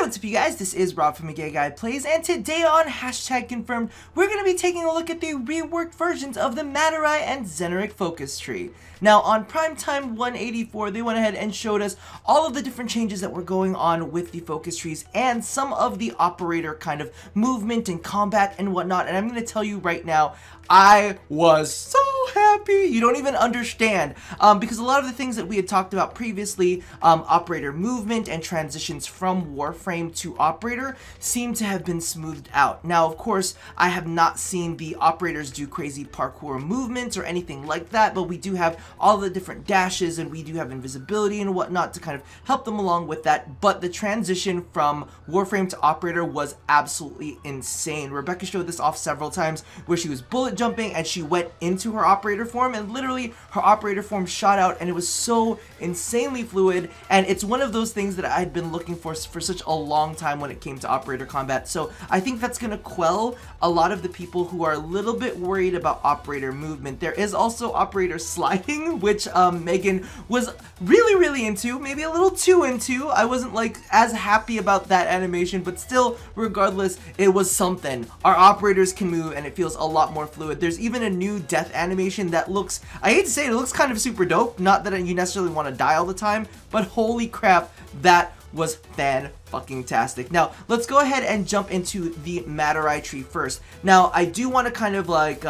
What's up, you guys? This is Rob from Gay Guy Plays, and today on #confirmed, we're going to be taking a look at the reworked versions of the Madurai and Zenurik focus tree. Now, on Primetime 184, they went ahead and showed us all of the different changes that were going on with the focus trees and some of the operator kind of movement and combat and whatnot, and I'm going to tell you right now, I was so happy. You don't even understand, because a lot of the things that we had talked about previously, operator movement and transitions from Warframe to operator, seem to have been smoothed out. Now, of course, I have not seen the operators do crazy parkour movements or anything like that, but we do have all the different dashes and we do have invisibility and whatnot to kind of help them along with that. But the transition from Warframe to operator was absolutely insane. Rebecca showed this off several times where she was bullet jumping and she went into her operator form, and literally her operator form shot out, and it was so insanely fluid. And it's one of those things that I had been looking for such a long time when it came to operator combat. So I think that's going to quell a lot of the people who are a little bit worried about operator movement. There is also operator sliding, which Megan was really into, maybe a little too into. I wasn't like as happy about that animation, but still, regardless, it was something. Our operators can move and it feels a lot more fluid. There's even a new death animation that looks, I hate to say it, looks kind of super dope. Not that you necessarily want to die all the time, but holy crap, that was fan-fucking-tastic. Now, let's go ahead and jump into the Madurai tree first. Now, I do want to kind of like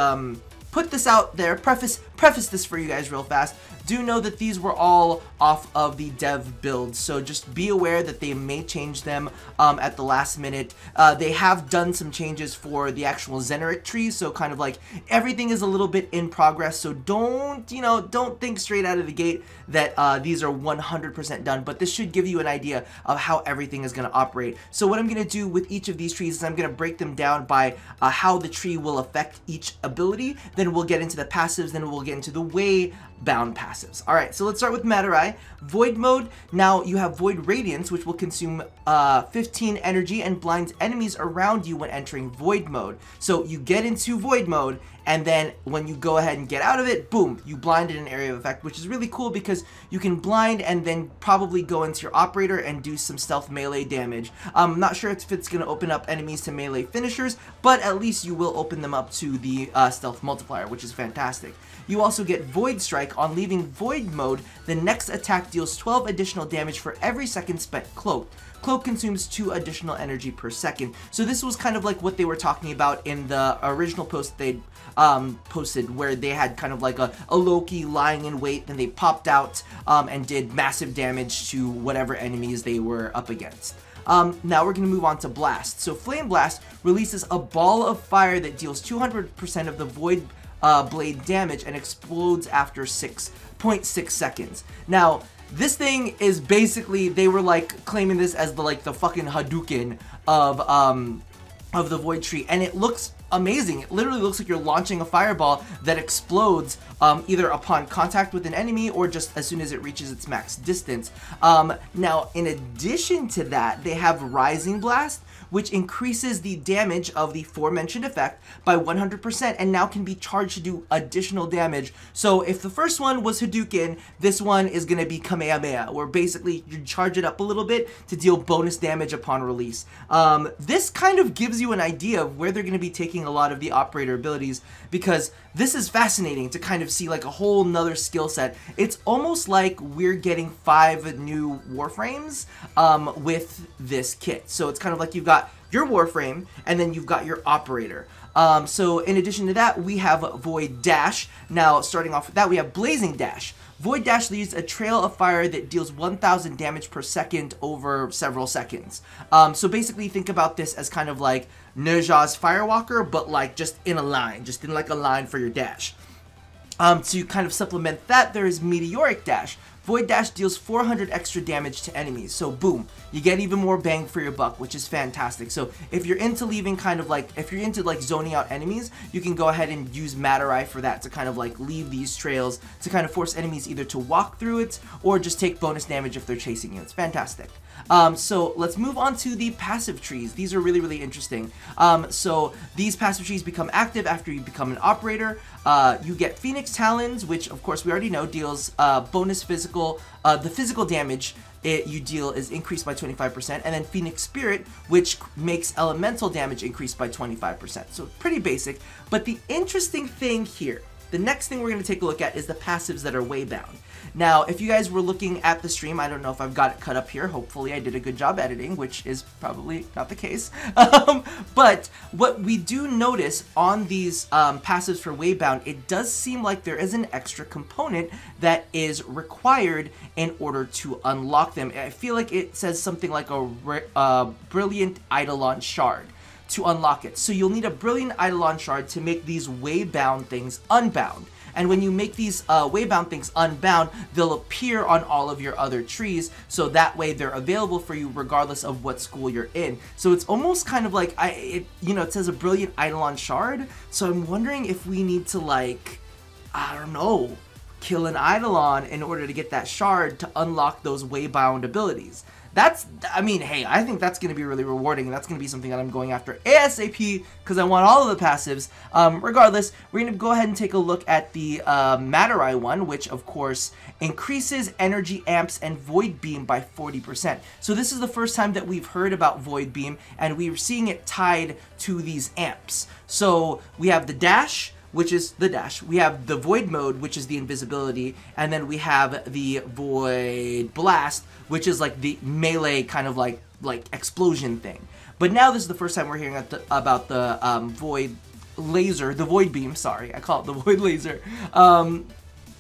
put this out there, preface this for you guys real fast. Do know that these were all off of the dev build, so just be aware that they may change them at the last minute. They have done some changes for the actual Zenurik tree, so kind of like everything is a little bit in progress, so don't think straight out of the gate that these are 100% done, but this should give you an idea of how everything is going to operate. So what I'm going to do with each of these trees is I'm going to break them down by how the tree will affect each ability, then we'll get into the passives, then we'll get into the Waybound passives. Alright, so let's start with Madurai. Void mode, now you have Void Radiance, which will consume 15 energy and blinds enemies around you when entering Void mode. So you get into Void mode, and then when you go ahead and get out of it, boom, you blinded an area of effect, which is really cool because you can blind and then probably go into your operator and do some stealth melee damage. I'm not sure if it's going to open up enemies to melee finishers, but at least you will open them up to the stealth multiplier, which is fantastic. You also get Void Strike. On leaving Void mode, the next attack deals 12 additional damage for every second spent cloaked. Cloak consumes 2 additional energy per second. So this was kind of like what they were talking about in the original post they posted, where they had kind of like a Loki lying in wait, then they popped out and did massive damage to whatever enemies they were up against. Now we're going to move on to Blast. So Flame Blast releases a ball of fire that deals 200% of the Void blade damage and explodes after 6.6 seconds. Now, this thing is basically, they were like claiming this as the fucking Hadouken of the Void Tree, and it looks amazing. It literally looks like you're launching a fireball that explodes either upon contact with an enemy or just as soon as it reaches its max distance. Now, in addition to that, they have Rising Blast, which increases the damage of the aforementioned effect by 100% and now can be charged to do additional damage. So if the first one was Hadouken, this one is going to be Kamehameha, where basically you charge it up a little bit to deal bonus damage upon release. This kind of gives you an idea of where they're going to be taking a lot of the operator abilities, because this is fascinating to kind of see like a whole nother skill set. It's almost like we're getting 5 new Warframes with this kit. So it's kind of like you've got your Warframe and then you've got your operator. So in addition to that, we have Void Dash. Now starting off with that, we have Blazing Dash. Void Dash leaves a trail of fire that deals 1,000 damage per second over several seconds. So basically think about this as kind of like Nerja's Firewalker, but like just in a line, just in like a line for your dash. To kind of supplement that, there is Meteoric Dash. Void Dash deals 400 extra damage to enemies, so boom, you get even more bang for your buck, which is fantastic. So if you're into leaving kind of like, if you're into like zoning out enemies, you can go ahead and use Madurai for that to kind of like leave these trails to kind of force enemies either to walk through it or just take bonus damage if they're chasing you. It's fantastic. So let's move on to the passive trees. These are really, really interesting. So these passive trees become active after you become an operator. You get Phoenix Talons, which of course we already know deals bonus physical, the physical damage you deal is increased by 25%, and then Phoenix Spirit, which makes elemental damage increased by 25%. So pretty basic, but the interesting thing here, the next thing we're going to take a look at is the passives that are Waybound. Now, if you guys were looking at the stream, I don't know if I've got it cut up here. Hopefully I did a good job editing, which is probably not the case. But what we do notice on these passives for Waybound, it does seem like there is an extra component that is required in order to unlock them. I feel like it says something like a Brilliant Eidolon Shard to unlock it. So you'll need a Brilliant Eidolon Shard to make these Waybound things unbound. And when you make these Waybound things unbound, they'll appear on all of your other trees, so that way they're available for you regardless of what school you're in. So it's almost kind of like, it says a Brilliant Eidolon Shard, so I'm wondering if we need to, like, I don't know, kill an Eidolon in order to get that shard to unlock those Waybound abilities. I mean, hey, I think that's going to be really rewarding, and that's going to be something that I'm going after ASAP, because I want all of the passives. Regardless, we're going to go ahead and take a look at the Madurai one, which, of course, increases energy amps and Void Beam by 40%. So this is the first time that we've heard about Void Beam, and we're seeing it tied to these amps. So we have the dash, which is the dash. We have the Void Mode, which is the invisibility, and then we have the Void Blast, which is like the melee kind of like explosion thing. But now this is the first time we're hearing about the Void Laser, the Void Beam, sorry, I call it the Void Laser.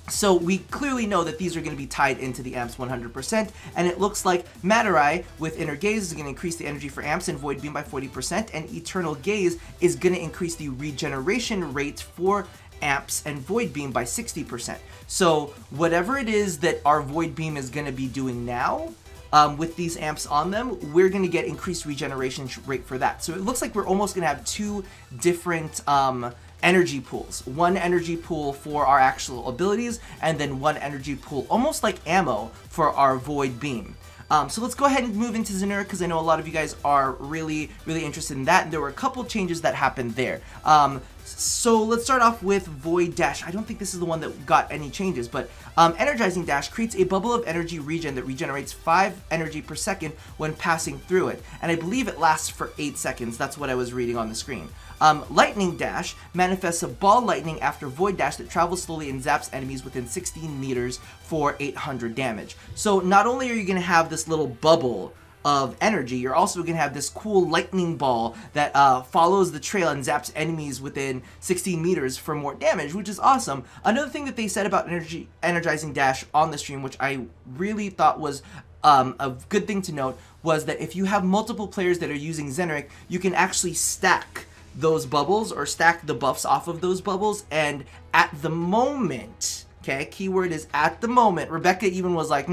So we clearly know that these are going to be tied into the amps 100%, and it looks like Madurai with Inner Gaze is going to increase the energy for amps and Void Beam by 40%, and Eternal Gaze is going to increase the regeneration rate for amps and Void Beam by 60%. So whatever it is that our Void Beam is going to be doing now, with these amps on them, we're going to get increased regeneration rate for that. So it looks like we're almost going to have two different energy pools. One energy pool for our actual abilities, and then one energy pool, almost like ammo, for our Void Beam. So let's go ahead and move into Zenurik, because I know a lot of you guys are really, really interested in that, and there were a couple changes that happened there. So let's start off with Void Dash. I don't think this is the one that got any changes, but Energizing Dash creates a bubble of energy regen that regenerates 5 energy per second when passing through it, and I believe it lasts for 8 seconds. That's what I was reading on the screen. Lightning Dash manifests a ball lightning after Void Dash that travels slowly and zaps enemies within 16 meters for 800 damage. So not only are you going to have this little bubble of energy, you're also going to have this cool lightning ball that follows the trail and zaps enemies within 16 meters for more damage, which is awesome. Another thing that they said about Energizing Dash on the stream, which I really thought was a good thing to note, was that if you have multiple players that are using Zenurik, you can actually stack those bubbles or stack the buffs off of those bubbles, and at the moment, okay, keyword is at the moment, Rebecca even was like,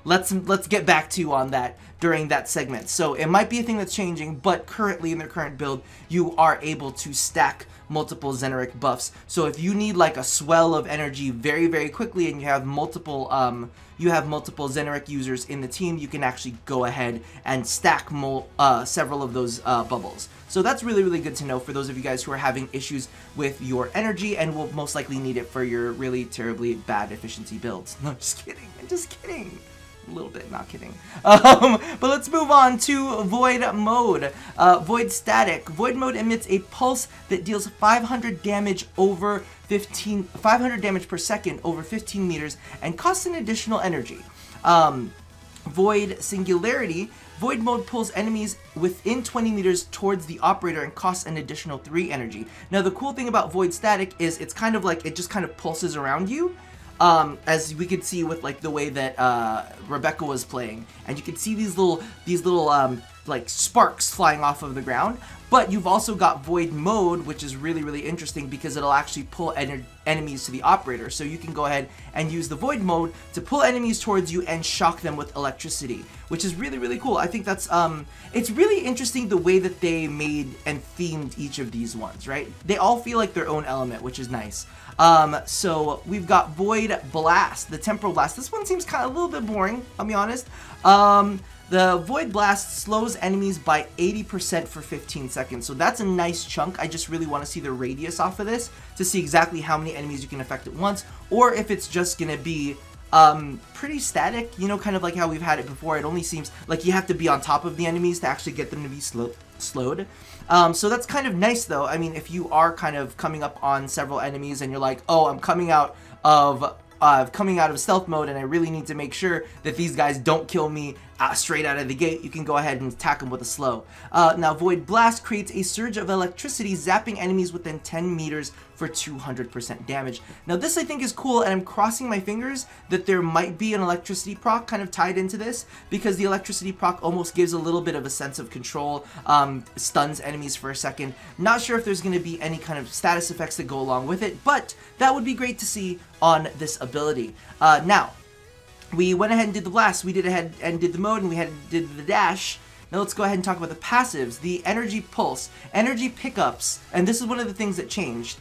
let's get back to you on that during that segment. So it might be a thing that's changing, but currently in their current build, you are able to stack multiple Zenurik buffs. So if you need like a swell of energy very, very quickly, and you have multiple Zenurik users in the team, you can actually go ahead and stack several of those bubbles. So that's really, really good to know for those of you guys who are having issues with your energy and will most likely need it for your really terribly bad efficiency builds. No, just kidding. I'm just kidding. A little bit, not kidding. But let's move on to Void Mode. Void Static. Void Mode emits a pulse that deals 500 damage over 500 damage per second over 15 meters and costs an additional energy. Void Singularity. Void Mode pulls enemies within 20 meters towards the operator and costs an additional 3 energy. Now the cool thing about Void Static is it's kind of like, it just kind of pulses around you. As we could see with like the way that Rebecca was playing, and you can see these little like sparks flying off of the ground. But you've also got Void Mode, which is really, really interesting because it'll actually pull enemies to the operator. So you can go ahead and use the Void Mode to pull enemies towards you and shock them with electricity, which is really, really cool. I think that's, it's really interesting the way that they made and themed each of these ones, right? They all feel like their own element, which is nice. So we've got Void Blast, the Temporal Blast. This one seems kind of a little bit boring, I'll be honest. The Void Blast slows enemies by 80% for 15 seconds, so that's a nice chunk. I just really want to see the radius off of this to see exactly how many enemies you can affect at once, or if it's just going to be pretty static, you know, kind of like how we've had it before. It only seems like you have to be on top of the enemies to actually get them to be slowed. So that's kind of nice though. I mean, if you are kind of coming up on several enemies and you're like, oh, I'm coming out of stealth mode and I really need to make sure that these guys don't kill me straight out of the gate, you can go ahead and attack them with a slow. Now Void Blast creates a surge of electricity, zapping enemies within 10 meters for 200% damage. Now this I think is cool, and I'm crossing my fingers that there might be an electricity proc kind of tied into this, because the electricity proc almost gives a little bit of a sense of control, stuns enemies for a second. Not sure if there's going to be any kind of status effects that go along with it, but that would be great to see on this ability. Now, we went ahead and did the blast, we did ahead and did the mode, and we did the dash. Now let's go ahead and talk about the passives. The energy pulse, energy pickups, and this is one of the things that changed,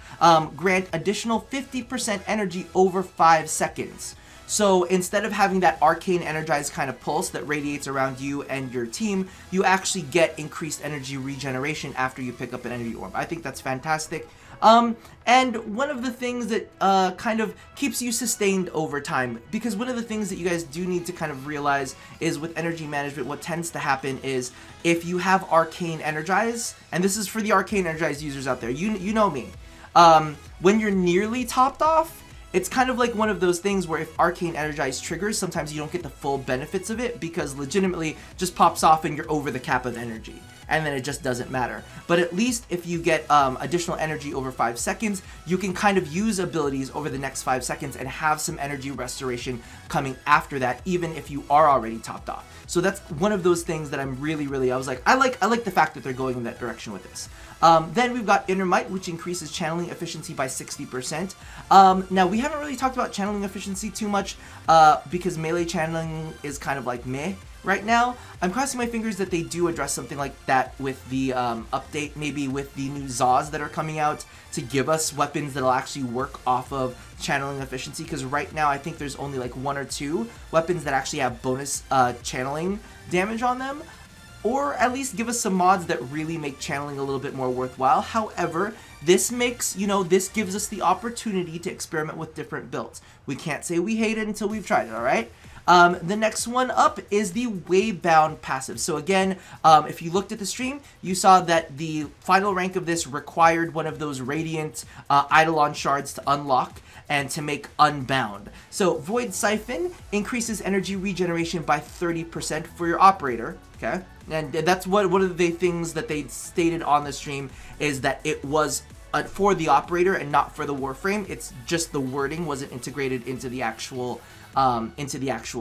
grant additional 50% energy over 5 seconds. So instead of having that arcane energized kind of pulse that radiates around you and your team, you actually get increased energy regeneration after you pick up an energy orb. I think that's fantastic. And one of the things that kind of keeps you sustained over time, because one of the things that you guys do need to kind of realize is with energy management, what tends to happen is if you have arcane energize, and this is for the arcane energized users out there, you know me, when you're nearly topped off, it's kind of like one of those things where if Arcane Energize triggers, sometimes you don't get the full benefits of it because legitimately just pops off and you're over the cap of energy. And then it just doesn't matter. But at least if you get additional energy over 5 seconds, you can kind of use abilities over the next 5 seconds and have some energy restoration coming after that, even if you are already topped off. So that's one of those things that I'm really, I was like, I like the fact that they're going in that direction with this. Then we've got Inner Might, which increases channeling efficiency by 60%. Now, we haven't really talked about channeling efficiency too much because melee channeling is kind of like meh right now. I'm crossing my fingers that they do address something like that with the update, maybe with the new Zaws that are coming out to give us weapons that'll actually work off of channeling efficiency, because right now I think there's only like 1 or 2 weapons that actually have bonus channeling damage on them. Or at least give us some mods that really make channeling a little bit more worthwhile. However, this makes, you know, this gives us the opportunity to experiment with different builds. We can't say we hate it until we've tried it, alright? The next one up is the Waybound passive. So again, if you looked at the stream, you saw that the final rank of this required one of those Radiant Eidolon shards to unlock and to make Unbound. So Void Siphon increases energy regeneration by 30% for your operator, okay? And that's one of the things that they stated on the stream, is that it was for the operator and not for the Warframe. It's just the wording wasn't integrated into the actual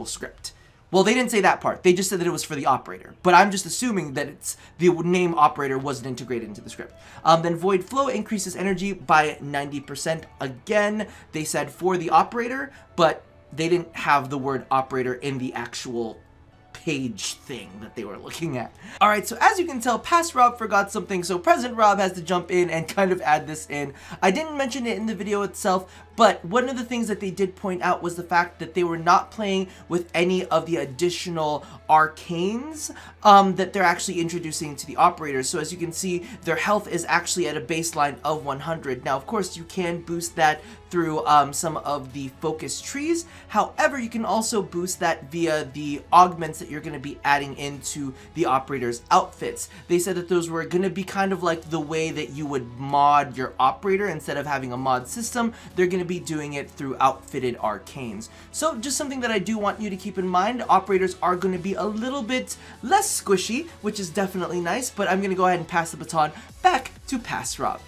script. Well, they didn't say that part. They just said that it was for the operator. But I'm just assuming that it's the name operator wasn't integrated into the script. Then Void Flow increases energy by 90%. Again, they said for the operator, but they didn't have the word operator in the actual page thing that they were looking at. Alright, so as you can tell, past Rob forgot something, so present Rob has to jump in and kind of add this in. I didn't mention it in the video itself, but one of the things that they did point out was the fact that they were not playing with any of the additional arcanes that they're actually introducing to the operators. So as you can see, their health is actually at a baseline of 100. Now, of course, you can boost that through some of the focus trees. However, you can also boost that via the augments that you're going to be adding into the operators' outfits. They said that those were going to be kind of like the way that you would mod your operator. Instead of having a mod system, they're going to be doing it through outfitted arcanes. So just something that I do want you to keep in mind, operators are going to be a little bit less squishy, which is definitely nice, but I'm going to go ahead and pass the baton back to Past Rob.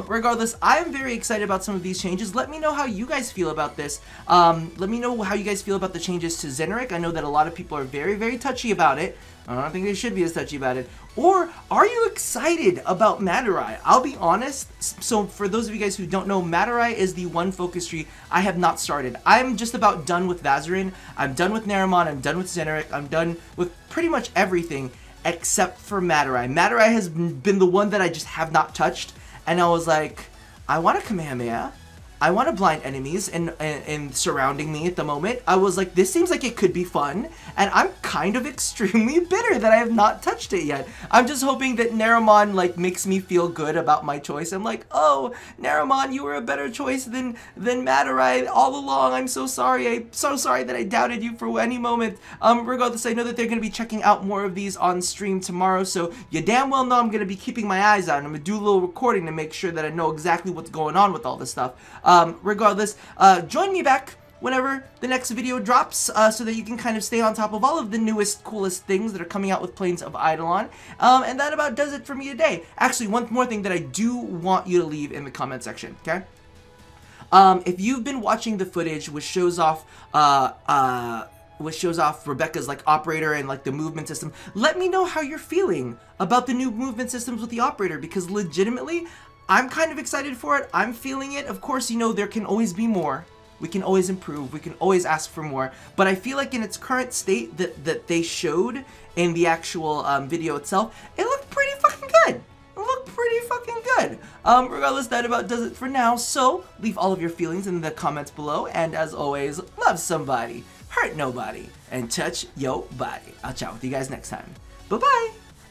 Regardless, I am very excited about some of these changes. Let me know how you guys feel about this. Let me know how you guys feel about the changes to Zenurik. I know that a lot of people are very touchy about it. I don't think they should be as touchy about it. Or are you excited about Madurai? I'll be honest. So for those of you guys who don't know, Madurai is the one focus tree I have not started. I'm just about done with Vazarin. I'm done with Naramon. I'm done with Zenurik. I'm done with pretty much everything except for Madurai. Madurai has been the one that I just have not touched. And I was like, I want a Kamehameha. I want to blind enemies and surrounding me at the moment. I was like, this seems like it could be fun. And I'm kind of extremely bitter that I have not touched it yet. I'm just hoping that Naramon, like, makes me feel good about my choice. I'm like, oh, Naramon, you were a better choice than Madurai all along. I'm so sorry. I'm so sorry that I doubted you for any moment. Regardless, I know that they're going to be checking out more of these on stream tomorrow, so you damn well know I'm going to be keeping my eyes out. I'm going to do a little recording to make sure that I know exactly what's going on with all this stuff. Regardless, join me back whenever the next video drops, so that you can kind of stay on top of all of the newest, coolest things that are coming out with Planes of Eidolon. And that about does it for me today. Actually, one more thing that I do want you to leave in the comment section, okay? If you've been watching the footage which shows off Rebecca's like operator and like the movement system, let me know how you're feeling about the new movement systems with the operator, because legitimately, I'm kind of excited for it. I'm feeling it. Of course, you know, there can always be more. We can always improve. We can always ask for more. But I feel like in its current state that they showed in the actual video itself, it looked pretty fucking good. It looked pretty fucking good. Regardless, that about does it for now. So leave all of your feelings in the comments below. And as always, love somebody, hurt nobody, and touch your body. I'll chat with you guys next time. Bye-bye.